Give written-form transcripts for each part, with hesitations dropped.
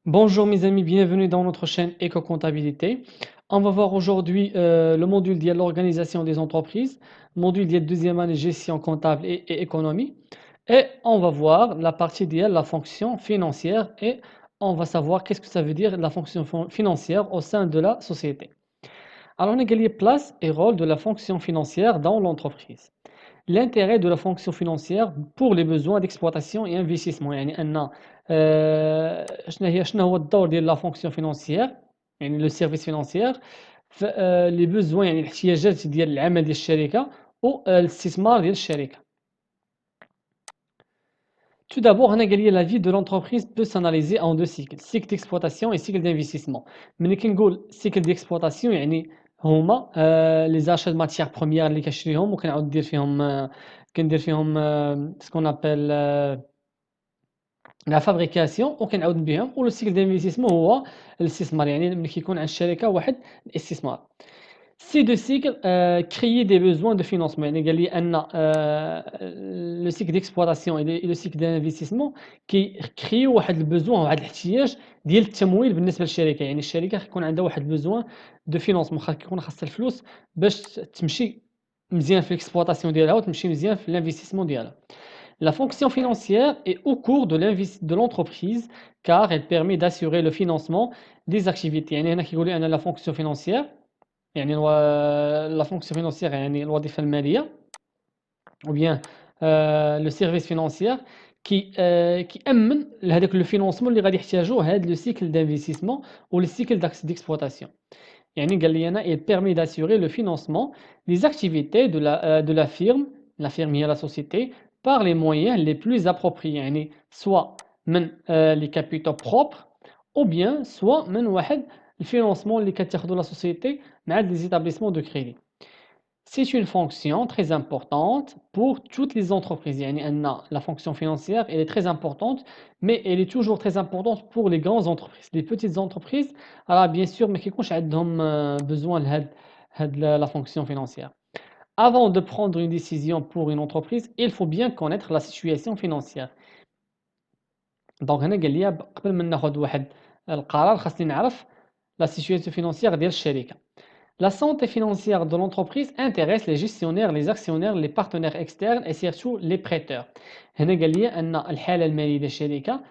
Bonjour mes amis, bienvenue dans notre chaîne Éco-Comptabilité. On va voir aujourd'hui le module de l'organisation des entreprises, module de deuxième année gestion comptable et économie. Et on va voir la partie de la fonction financière et on va savoir qu'est-ce que ça veut dire la fonction financière au sein de la société. Alors on a gagné place et rôle de la fonction financière dans l'entreprise. L'intérêt de la fonction financière pour les besoins d'exploitation et investissement يعني أن شنو هو الدور ديال لا فونكسيون فينانسيير يعني لو سيرفيس فينانسيير في لي بوزوان يعني الاحتياجات ديال العمل ديال الشركة والاستثمار ديال الشركة. Tout d'abord, هنا قال لي la vie de l'entreprise peut s'analyser en deux cycles, cycle d'exploitation et cycle d'investissement. ملي كنقول cycle d'exploitation يعني هما les achats de matières premières اللي كنشريهم وكنعاود ندير فيهم كندير فيهم ce qu'on appelle la fabrication وكنعاود نبيعهم و le cycle d'investissement هو الاستثمار يعني ملي كيكون عند الشركة واحد الاستثمار. Ces deux cycles créent des besoins de financement يعني قال لي أن le cycle d'exploitation et le cycle d'investissement كيكريو واحد البوزوان واحد الاحتياج ديال التمويل بالنسبة للشركة يعني الشركة كيكون عندها واحد البوزوان دو فينانسمون كيكون خاصها الفلوس باش تمشي مزيان في l'exploitation ديالها وتمشي مزيان في l'investissement ديالها. La fonction financière est au cours de l'entreprise car elle permet d'assurer le financement des activités يعني هنا كيقول لي أن la fonction financière يعني la fonction financière يعني الوظيفة المالية ou bien le service financier كيأمن لهذاك لو فينانسمون اللي غادي يحتاجوه هاد لو سيكل d'investissement ou le cycle d'exploitation. يعني قال لي أنا il permet d'assurer le financement des activités de la firme هي la société par les moyens les plus appropriés يعني soit من les capitaux propres ou bien soit من واحد الفينانسمون اللي كتاخدو la société مع les établissements de crédit. C'est une fonction très importante pour toutes les entreprises. يعني أن la fonction financière elle est très importante, mais elle est toujours très importante pour les grandes entreprises. Les petites entreprises, alors bien sûr ما كيكونش عندهم besoin لهاد la fonction financière. Avant de prendre une décision pour une entreprise, il faut bien connaître la situation financière. Donc هنا قال لي قبل ما ناخذ واحد القرار خاصني نعرف la situation financière ديال الشركة. La santé financière de l'entreprise intéresse les gestionnaires, les actionnaires, les partenaires externes et surtout les prêteurs. هنا قال لي أن الحالة المالية ديال الشركة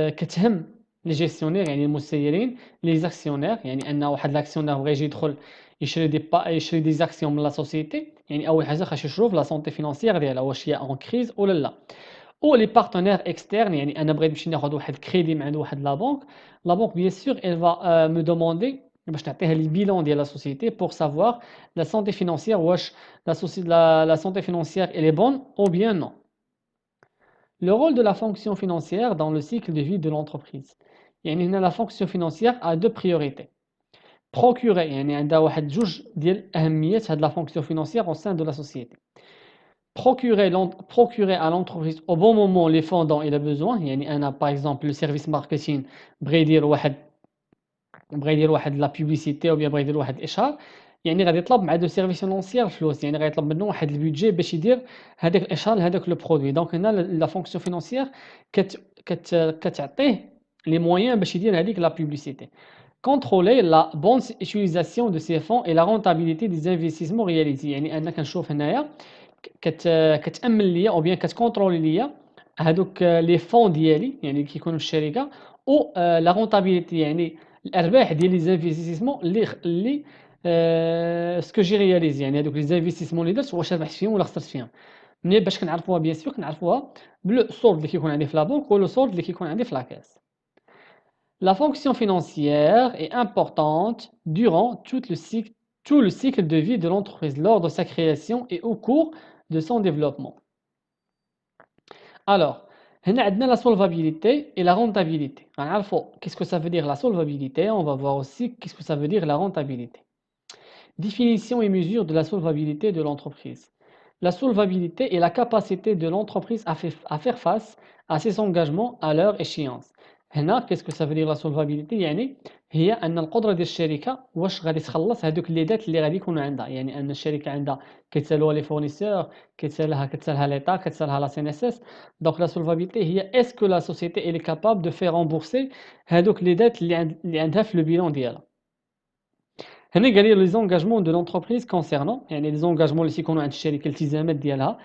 كتهم لي جيستيونير يعني المسيرين لي زاكسيونير يعني أن واحد لاكسيونير بغى يجي يدخل يشري دي زاكسيون من لا سوسيتي يعني أول حاجة خاص يشوف لا سونتي فينانسيير ديالها واش هي اون كريز ولا لا. او لي بارتنير اكسترن يعني انا بغيت نمشي ناخذ واحد كريدي من عند واحد لا بنك بيان سور elle va me demander باش نعطيها لي بيلون ديال لا سوسيتي pour savoir la santé financière واش la santé financière elle est bonne ou bien non. Le rôle de la fonction financière dans le cycle de vie de l'entreprise. يعني هنا la fonction financière a deux priorités. Procurer يعني عندها واحد جوج ديال اهميات هاد la fonction financière au sein de la société. Procurer à l'entreprise au bon moment les fonds dont il a besoin يعني أنا par exemple le service marketing بغى يدير واحد لا بوبليسيتي أو bien بغى يدير واحد الإشهار يعني غادي يطلب مع دو سيرفيس فينانسيير فلوس يعني غيطلب منه واحد البيدجي باش يدير هذاك الإشهار لهذاك لو برودوي دونك هنا لا فونكسيون فينانسيير كتعطيه لي مويان باش يدير هذيك لا بوبليسيتي. Contrôler la bonne utilisation de ces fonds et la rentabilité des investissements réalisés يعني أنا كنشوف هنايا كتأمن ليا او بيان كتكونترولي ليا هادوك لي فون ديالي يعني كيكونوا في الشركه او لا رونتابيليتي يعني الارباح ديال لي زانفيستيسمون اللي سكو جي رياليزي يعني هادوك لي زانفيستيسمون اللي درت واش ربحت فيهم ولا خسرت فيهم. ملي باش كنعرفوها بيان سور كنعرفوها بلو سولد اللي كيكون عندي في لا بنك ولو سولد اللي كيكون عندي في لاكاس. La fonction financière est importante durant tout le cycle de vie de l'entreprise, lors de sa création et au cours de son développement. Alors, هنا عندنا la solvabilité et la rentabilité. Qu'est-ce que ça veut dire la solvabilité? On va voir aussi qu'est-ce que ça veut dire la rentabilité. Définition et mesure de la solvabilité de l'entreprise. La solvabilité est la capacité de l'entreprise à faire face à ses engagements à leur échéance. هنا qu'est-ce que ça veut dire la solvabilité يعني هي أن القدرة ديال الشركة واش غادي تخلص هادوك لي دات اللي غادي يكونوا عندها، يعني أن الشركة عندها كيتسالوها لي فورنيسور، كتسالها l'État، كتسالها la CNSS. donc la solvabilité هي est-ce que la société elle est capable de faire rembourser هادوك لي دات اللي عندها في le bilan ديالها. هنا قال لي les engagements de l'entreprise concernant يعني les engagements اللي تيكونوا عند الشركة الالتزامات ديالها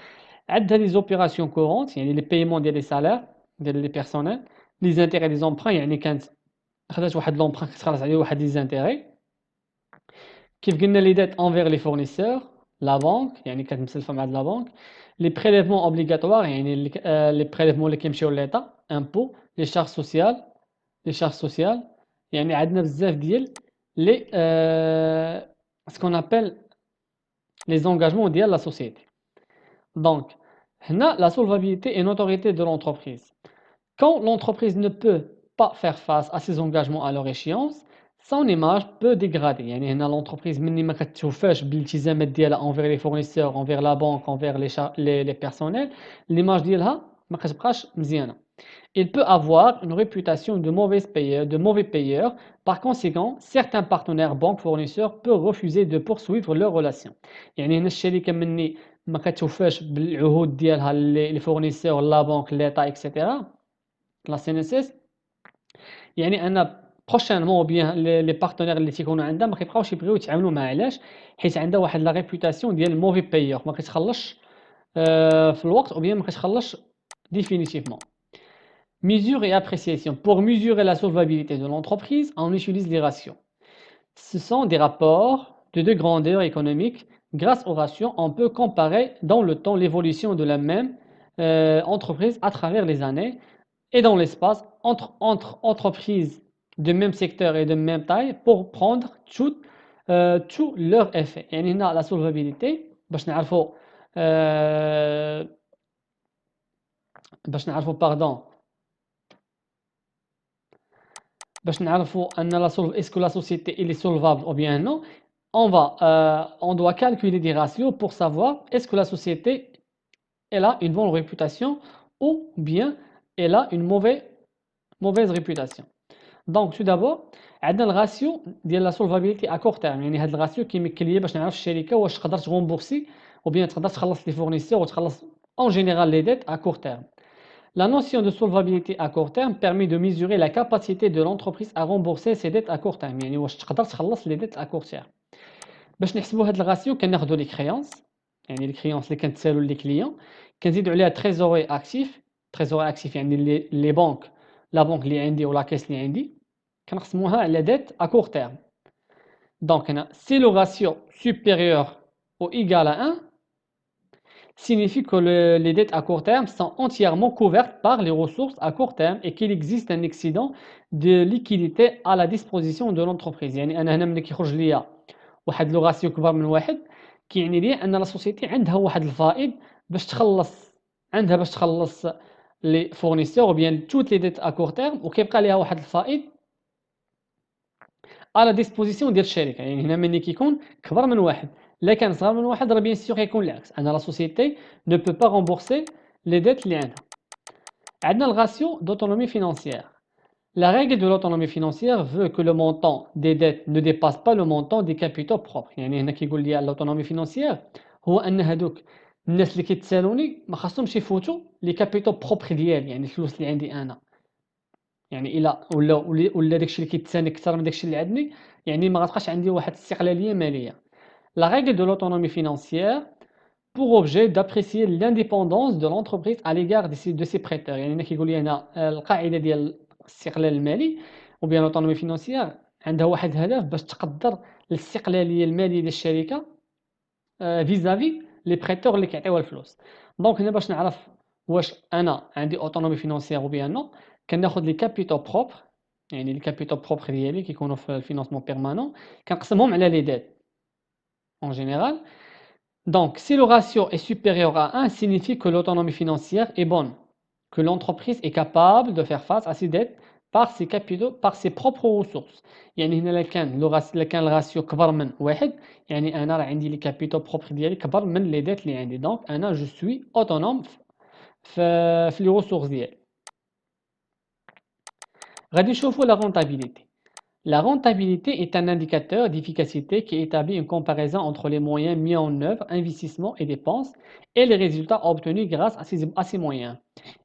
عندها les opérations courantes يعني les paiements ديال les salaires ديال les personnels، les intérêts des emprunts يعني كانت خدات واحد لومبران كتخلص عليه واحد لي زانتيغي، كيف قلنا لي ديت انفير لي فورنيسور لا بانك يعني كانت مسلفه مع لا بانك، لي بريليفمون اوبليغاتوار يعني لي بريليفمون اللي كيمشيو للإيطا امبو، لي شارج سوسيال يعني عندنا بزاف ديال لي سكون ابل لي زونغاجمون ديال لا سوسيتي. دونك هنا la solvabilité est une autorité de l'entreprise. Quand l'entreprise ne peut pas faire face à ses engagements à leur échéance, son image peut dégrader. يعني هنا l'entreprise مني ما كتوفاش بالالتزامات ديالها envers les fournisseurs, envers la banque, envers les personnels, l'image ديالها ما كتبقاش مزيانة. Il peut avoir une réputation de mauvais payeur. Par conséquent, certains partenaires banques fournisseurs peuvent refuser de poursuivre leur relation. يعني هنا الشركة مني ما كتوفاش بالعهود ديالها les fournisseurs, la banque, l'État, etc. la CNSS يعني ان بروشينمون او بيان لي بارتنير اللي تيكونوا عندها ما كيبقاوش يبغيو يتعاملوا معها. علاش؟ حيت عندها واحد لا ريبوتاسيون ديال الموفي بايور، ما كتخلصش في الوقت او بيان ما كتخلصش définitivement. Mesure et appréciation. Pour mesurer la solvabilité de l'entreprise, on utilise les ratios. Ce sont des rapports de deux grandeurs économiques. Grâce aux ratios, on peut comparer dans le temps l'évolution de la même entreprise à travers les années et dans l'espace entre entreprises de même secteur et de même taille pour prendre tout leur effet. يعني هنا la solvabilité باش نعرفوا pardon باش نعرفوا ان est-ce que la société elle est solvable ou bien non, on doit calculer des ratios pour savoir est-ce que la société elle a une bonne réputation ou bien elle a une mauvaise réputation. Donc tout d'abord عندنا الغاسيو ديال لا سولفابيليتي ا كور تيرم، يعني هاد الغاسيو كيمكن ليا باش نعرف الشركه واش تقدر تغومبورسي او بيان تقدر تخلص لي فورنيسور وتخلص اون جينيرال لي ديت ا كور تيرم. La notion de solvabilité à court terme permet de mesurer la capacité de l'entreprise à rembourser ses dettes à court terme، يعني واش تقدر تخلص لي ديت ا كور تيرم. باش نحسبوا هاد الغاسيو كناخذوا لي كريونس، يعني لي كريونس اللي كنتسالوا لي كليون كنزيدوا عليها تريزوري اكتيف. تريزوري اكتيف يعني لي بنك، لا بنك اللي عندي ولا كيس اللي عندي كنقسموها على dette à court terme. Donc si le ratio supérieur ou égal à 1 signifie que les dettes à court terme sont entièrement couvertes par les ressources à court terme et qu'il existe un excédent de liquidité à la disposition de l'entreprise. يعني انا هنا ملي كيخرج ليا واحد لو راسيو كبر من واحد كيعني لي ان لا سوسيتي عندها واحد الفائض باش تخلص لي فورنيسور ou bien toutes les dettes à court terme وكيبقى ليها واحد الفائض على ديسبوزيسيون ديال الشركه. يعني هنا ملي كيكون كبر من واحد، لا كان صغر من واحد راه بيان سيغ يكون العكس، انا لا سوسيتي نو بو با رومبورسي لي ديت اللي عندها. عندنا الغاسيو d'autonomie financière. La règle de l'autonomie financière veut que le montant des dettes ne dépasse pas le montant des capitaux propres. يعني هنا كيقول لي l'autonomie financière هو ان هادوك الناس اللي كيتسالوني ما خاصهمش يفوتوا لي كابيتو بروبر ديالي، يعني الفلوس اللي عندي انا. يعني الا ولا داكشي اللي كيتساني اكثر من داكشي اللي عندي، يعني ما غتبقاش عندي واحد الاستقلاليه ماليه. La règle de l'autonomie financière pour objet d'apprécier l'indépendance de l'entreprise à l'égard de ses prêteurs. يعني هنا كيقول لي هنا القاعده ديال الاستقلال المالي ou bien l'autonomie financière عندها واحد الهدف باش تقدر الاستقلاليه الماليه ديال الشركه فيزافي لي بريتور اللي كيعطيوها الفلوس. دونك هنا باش نعرف واش انا عندي اوتونومي فينانسيير او بيان نو كناخذ لي كابيتو بروبر، يعني لي كابيتو بروبر ديالي كيكونوا في الفينانسمون بيرمانون كنقسمهم على لي ديت en général. Donc si le ratio est supérieur à 1 signifie que l'autonomie financière est bonne, que l'entreprise est capable de faire face à ses dettes par ses capitaux, par ses propres ressources. يعني هنا لا كان الراسيو كبر من واحد يعني انا راه عندي لي كابيتو بروبر ديالي كبر من لي ديت اللي عندي، دونك انا جو سوي اوتونوم في لي ريسورس ديالي. غادي نشوفوا la rentabilité. La rentabilité est un indicateur d'efficacité qui établit une comparaison entre les moyens mis en œuvre, investissements et dépenses, et les résultats obtenus grâce à ces moyens.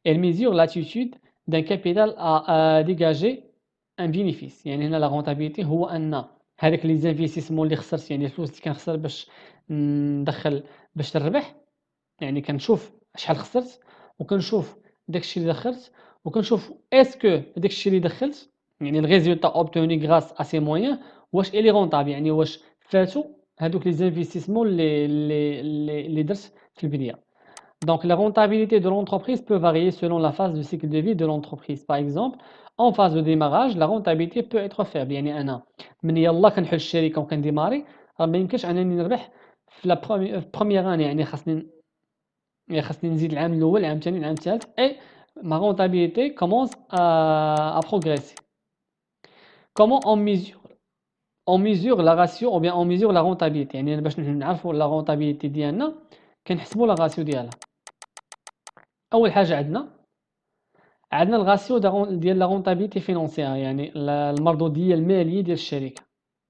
Elle mesure l'attitude d'un capital à dégager un bénéfice. يعني هنا la rentabilité هو أن هذاك les investissements اللي خسرت، يعني الفلوس اللي كنخسر باش ندخل باش نربح، يعني كنشوف شحال خسرت وكنشوف داكشي اللي دخلت وكنشوف اسكو داكشي اللي دخلت يعني الريزولتا اوبتوني غراس ا سي مويان واش الي رونطابل، يعني واش فاتو هادوك لي زانفيستيسمون اللي درت في البدايه. Donc la rentabilité de l'entreprise peut varier selon la phase de cycle de vie de l'entreprise. Par exemple, en phase de démarrage, la rentabilité peut être faible. يعني أنا من يلا كنحل الشركة وكنديماري راه ما يمكنش أنني نربح في لا بروميير اني، يعني خاصني نزيد العام الأول العام الثاني العام الثالث et ma rentabilité commence à progresser. Comment on mesure la ratio ou bien on mesure la rentabilité؟ يعني باش نعرفوا la rentabilité ديالنا كنحسبوا la ratio ديالها. أول حاجة عندنا الغاسيو ديال لا رونتابيليتي فينونسيير، يعني المردودية المالية ديال الشركة،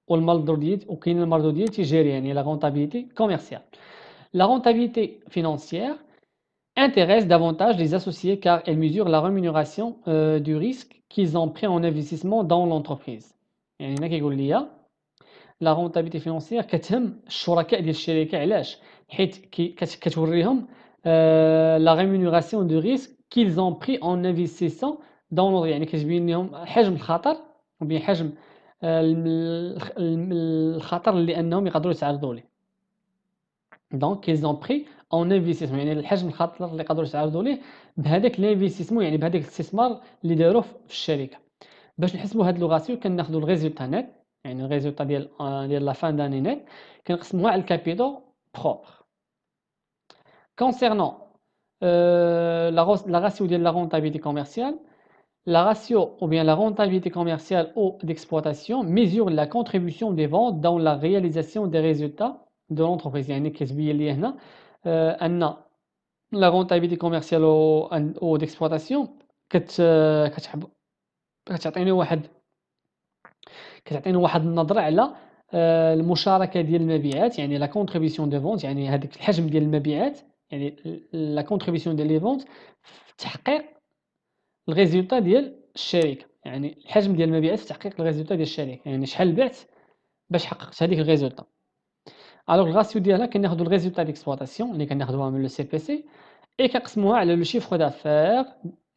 والمردودية وكاين المردودية تجارية يعني la rentabilité commerciale. La rentabilité financière intéresse davantage les associés car elle mesure la rémunération du risque qu'ils ont pris en investissement dans l'entreprise. يعني هنا كيقول لي لا رونتابيليتي فينونسيير كتهم الشركاء ديال الشركة. علاش؟ حيت كتوريهم لا rémunération du risque qu'ils ont pris en investissant dans يعني كتبين لهم حجم الخطر وبين حجم الخطر اللي انهم يقدروا يتعرضوا ليه. دونك ils ont pris en investissement يعني الحجم الخطر اللي يقدروا يتعرضوا ليه بهذاك الانفستيسمون، يعني بهذاك الاستثمار اللي داروه في الشركه. باش نحسبوا هاد لو راسيو كناخذوا الريزولتا نت، يعني الريزولتا ديال لا فان داني نت كنقسموها على الكابيتال بروبر. Concernant la ratio de la rentabilité commerciale, la ratio ou bien la rentabilité commerciale ou d'exploitation mesure la contribution des ventes dans la réalisation des résultats de l'entreprise. يعني كتبين لي هنا أن la rentabilité commerciale ou d'exploitation كتعطيني واحد النظرة على المشاركة ديال المبيعات، يعني لا كونتريبيسيون دو فونت، يعني هذاك الحجم ديال المبيعات، يعني لا كونتريبيسيون ديال لي فونت في تحقيق الريزولتا ديال الشركة، يعني الحجم ديال المبيعات في تحقيق الريزولتا ديال الشركة، يعني شحال بعت باش حققت هذيك الريزولتا. الوغ الراسيو ديالها كناخذوا الريزولتا ديكسبلوطاسيون اللي كناخذوها من لو سي بي سي اي كنقسموها على لو شيفر دافير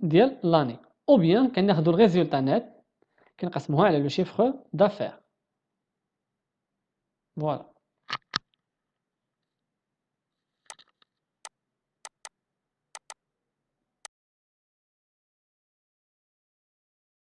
ديال لاني، او بيان كناخذوا الريزولتا نت كنقسموها على لو شيفر دافير. فوالا.